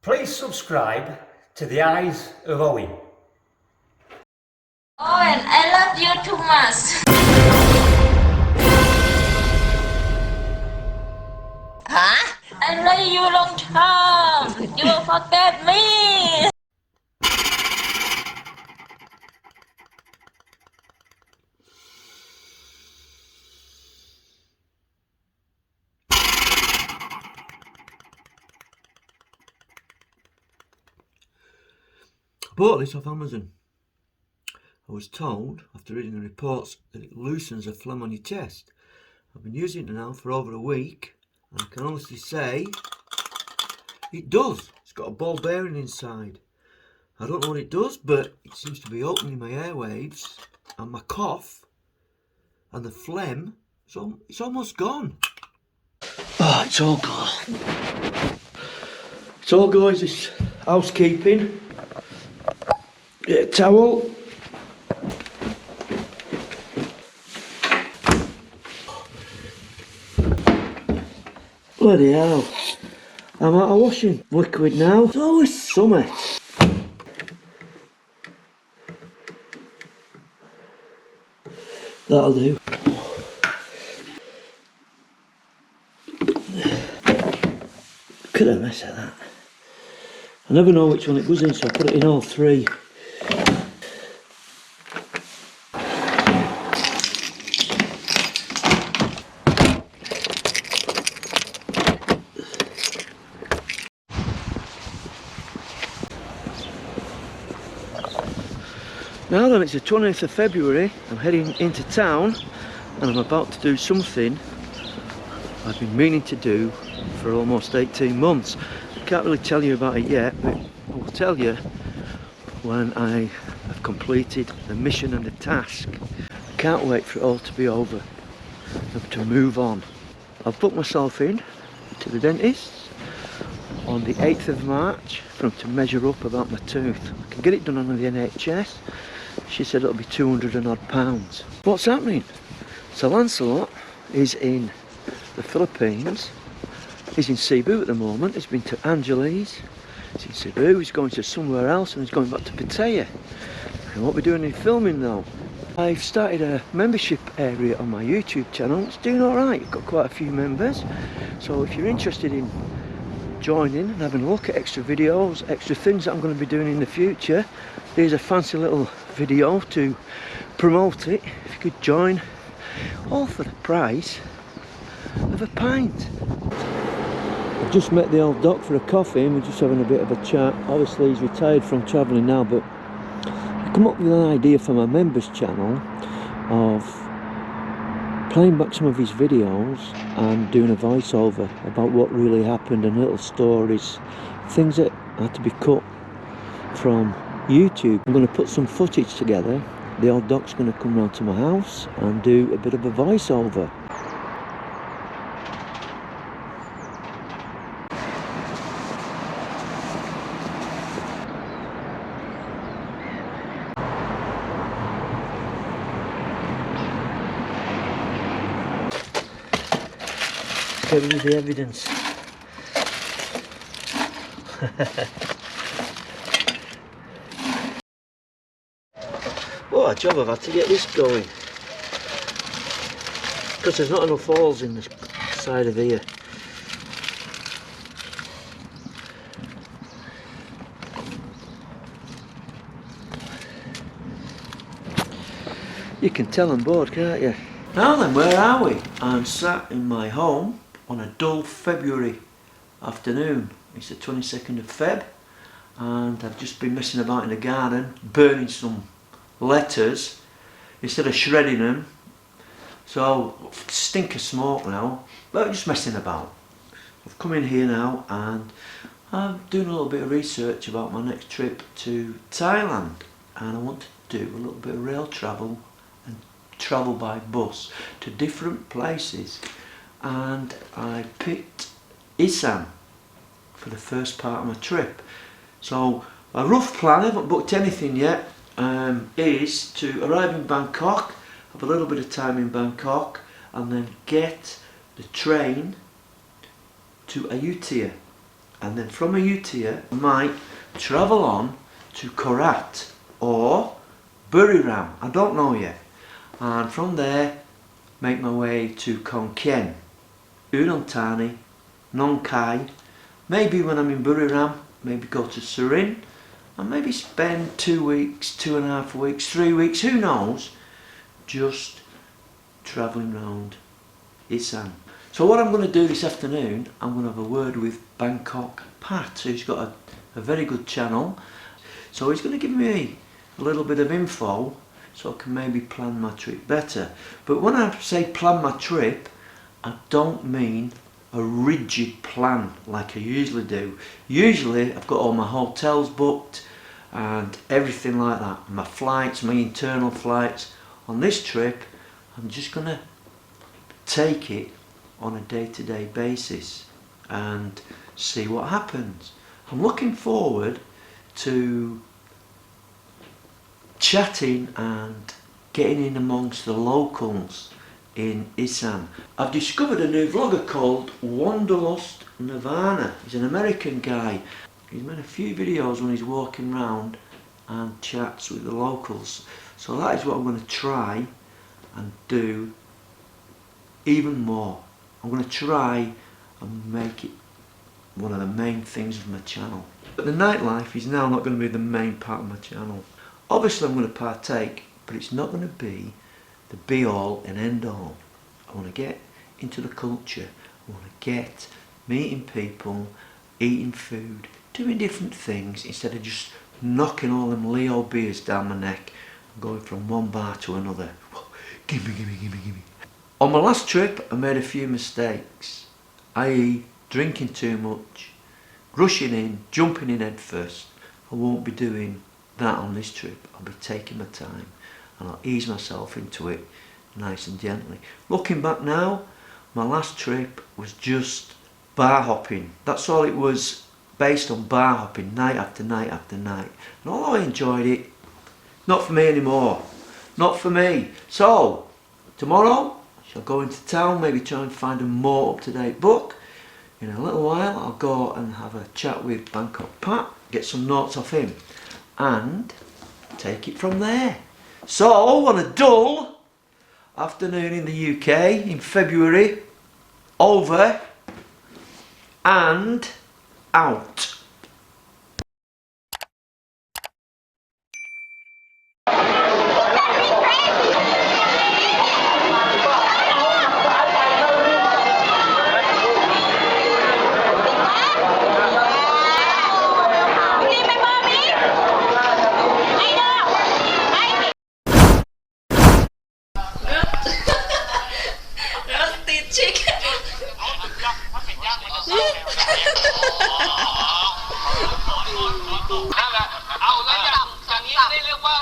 Please subscribe to the Eyes of Owen. Owen, I love you too much. Huh? I love you long time. You will forget me. I bought this off Amazon. I was told, after reading the reports, that it loosens the phlegm on your chest. I've been using it now for over a week, and I can honestly say it does. It's got a ball bearing inside. I don't know what it does, but it seems to be opening my airwaves, and my cough and the phlegm, it's almost gone. Oh, it's all gone. It's all gone. This housekeeping. Get a towel. Bloody hell. I'm out of washing liquid now. It's always summer. That'll do. Look at the mess of that. I never know which one it goes in, so I put it in all three. Now then, it's the 20th of February, I'm heading into town and I'm about to do something I've been meaning to do for almost 18 months. I can't really tell you about it yet, but I will tell you when I have completed the mission and the task. I can't wait for it all to be over and to move on. I've booked myself in to the dentist on the 8th of March for him to measure up about my tooth. I can get it done under the NHS. She said it'll be 200 and odd pounds. What's happening? So Lancelot is in the Philippines. He's in Cebu at the moment. He's been to Angeles. He's in Cebu. He's going to somewhere else and he's going back to Pattaya. I won't be doing any filming though. I've started a membership area on my YouTube channel. It's doing alright. I've got quite a few members. So if you're interested in joining and having a look at extra videos, extra things that I'm going to be doing in the future, here's a fancy little video to promote it. If you could join, all for the price of a pint. I've just met the old doc for a coffee and we're just having a bit of a chat. Obviously he's retired from travelling now, but I come up with an idea for my members channel of playing back some of his videos and doing a voiceover about what really happened and little stories, things that had to be cut from YouTube. I'm going to put some footage together. The old doc's going to come round to my house and do a bit of a voiceover. Get rid of the evidence. What a job I've had to get this going. Because there's not enough holes in the side of here. You can tell I'm bored, can't you? Now then, where are we? I'm sat in my home on a dull February afternoon. It's the 22nd of Feb and I've just been messing about in the garden, burning some letters instead of shredding them. So stink of smoke now, but just messing about. I've come in here now and I'm doing a little bit of research about my next trip to Thailand, and I want to do a little bit of rail travel and travel by bus to different places, and I picked Isan for the first part of my trip. So a rough plan, I haven't booked anything yet, is to arrive in Bangkok, have a little bit of time in Bangkok and then get the train to Ayutthaya, and then from Ayutthaya I might travel on to Korat or Buriram, I don't know yet, and from there make my way to Khon Kaen, Udon Thani, Nong Khai. Maybe when I'm in Buriram, maybe go to Surin and maybe spend 2 weeks, 2.5 weeks, 3 weeks, who knows, just travelling round Isan. So what I'm going to do this afternoon, I'm going to have a word with Bangkok Pat, who's got a very good channel. So he's going to give me a little bit of info so I can maybe plan my trip better. But when I say plan my trip, I don't mean a rigid plan like I usually do. Usually I've got all my hotels booked and everything like that, my flights, my internal flights. On this trip I'm just going to take it on a day-to-day basis and see what happens. I'm looking forward to chatting and getting in amongst the locals in Isan. I've discovered a new vlogger called Wanderlust Nirvana. He's an American guy. He's made a few videos when he's walking around and chats with the locals. So that is what I'm going to try and do even more. I'm going to try and make it one of the main things of my channel. But the nightlife is now not going to be the main part of my channel. Obviously I'm going to partake, but it's not going to be the be all and end all. I want to get into the culture. I want to get meeting people, eating food, doing different things instead of just knocking all them Leo beers down my neck and going from one bar to another. Gimme, gimme, gimme, gimme. On my last trip I made a few mistakes, i.e. drinking too much, rushing in, jumping in head first. I won't be doing that on this trip. I'll be taking my time and I'll ease myself into it nice and gently. Looking back now, my last trip was just bar hopping. That's all it was, based on bar hopping night after night after night. And although I enjoyed it, not for me anymore. Not for me. So, tomorrow I shall go into town, maybe try and find a more up-to-date book. In a little while I'll go and have a chat with Bangkok Pat, get some notes off him and take it from there. So on a dull afternoon in the UK in February, over and out.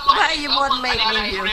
Why you won't make me do?